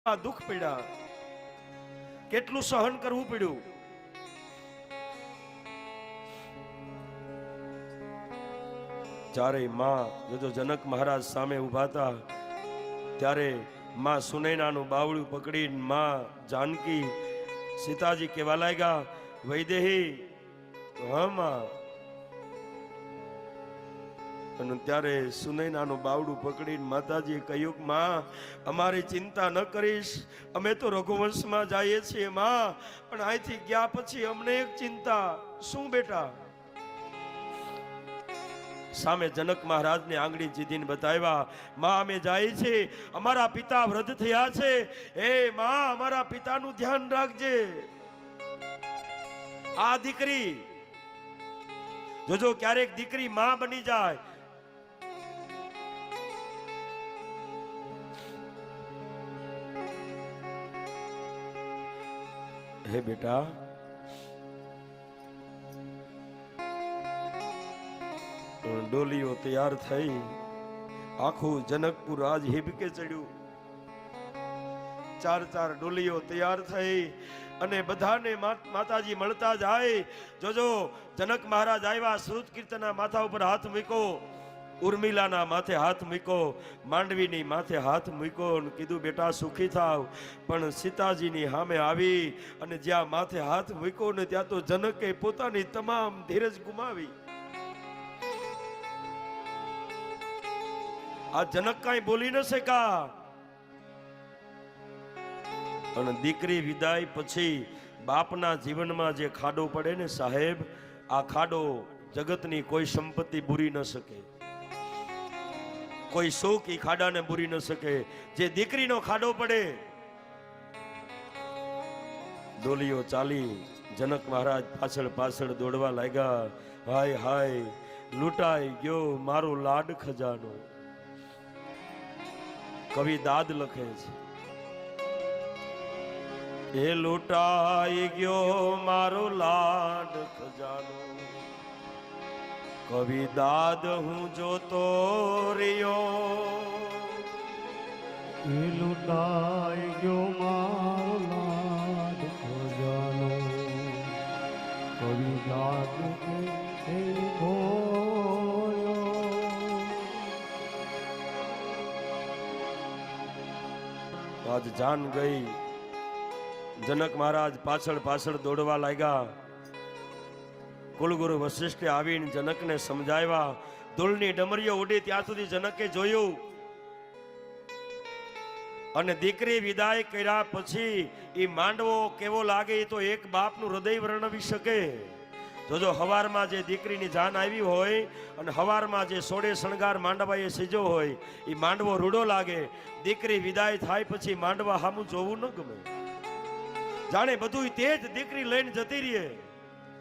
દુઃખ પડ્યા, કેટલું સહન કરવું પડ્યું. ચારે માં જો જનક મહારાજ સામે ઉભા હતા ત્યારે માં સુનૈનાનું બાવળું પકડીને માં જાનકી સીતાજી કહેવા લાગ્યા, વૈદેહી હા માં. અને ત્યારે સુનૈનાનું બાવડું પકડીને માતાજીએ કહ્યું, માં અમારી ચિંતા ન કરીશ, અમે તો રઘુવંશમાં જઈએ છીએ માં, પણ અહીંથી ગયા પછી અમને એક ચિંતા. શું બેટા? સામે જનક મહારાજને આંગળી ચીધીને બતાવ્યા, માં અમે જાય છે, અમારા પિતા વૃદ્ધ થયા છે, એ માં અમારા પિતાનું ધ્યાન રાખજે. આ દીકરી જોજો ક્યારેક દીકરી માં બની જાય. હે બેટા, ડોલીઓ તૈયાર થઈ, આખું જનકપુર આજ હિબકે ચડ્યું. ચાર ચાર ડોલીઓ તૈયાર થઈ અને બધાને માતાજી મળતા જાય. જોજો જનક મહારાજ આવ્યા, શ્રુત કીર્તનના માથા ઉપર હાથ મૂક્યો, ઉર્મિલાના માથે હાથ મૂક્યો, માંડવીની માથે હાથ મૂક્યો અને કીધું, બેટા સુખી થાવ. પણ સીતાજીની સામે આવી અને જ્યાં માથે હાથ મૂક્યો ને ત્યાં તો જનકે પોતાની તમામ ધીરજ ગુમાવી. આ જનક કાંઈ બોલી ન શકા. અને દીકરી વિદાય પછી બાપના જીવનમાં જે ખાડો પડે ને સાહેબ, આ ખાડો જગતની કોઈ સંપત્તિ બુરી ન શકે, કોઈ સુખ ઈ ખાડાને બુરી ન શકે. જે દીકરીનો ખાડો પડે. ડોલીઓ ચાલી, જનક મહારાજ પાછળ પાછળ દોડવા લાગ્યા. હાય હાય, લૂંટાઈ ગયો મારો લાડ ખજાનો. કવિ દાદ લખે છે, એ લૂંટાઈ ગયો મારો લાડ ખજાનો, કવિ દાદ હું જોતો રહ્યો. એ લૂંટાઈ ગયો મારો લાડ ખજાનો, કવિ દાદ આજ જાન ગઈ. જનક મહારાજ પાછળ પાછળ દોડવા લાગ્યા. કુલગુરુ વશિષ્ઠે આવીને જનકને સમજાવ્યા. ધૂળની ડમરીઓ ઉડી ત્યાં સુધી જનકે જોયું. અને દીકરી વિદાય કર્યા પછી એ માંડવો કેવો લાગે એ તો એક બાપનું હૃદય વર્ણવી શકે. જોજો હવારમાં જે દીકરીની જાન આવી હોય અને હવારમાં જે સોડે શણગાર માંડવાએ સીજો હોય, એ માંડવો રૂડો લાગે. દીકરી વિદાય થાય પછી માંડવા સામું જોવું ન ગમે. જાણે બધું તે જ દીકરી લઈને જતી રહીએ.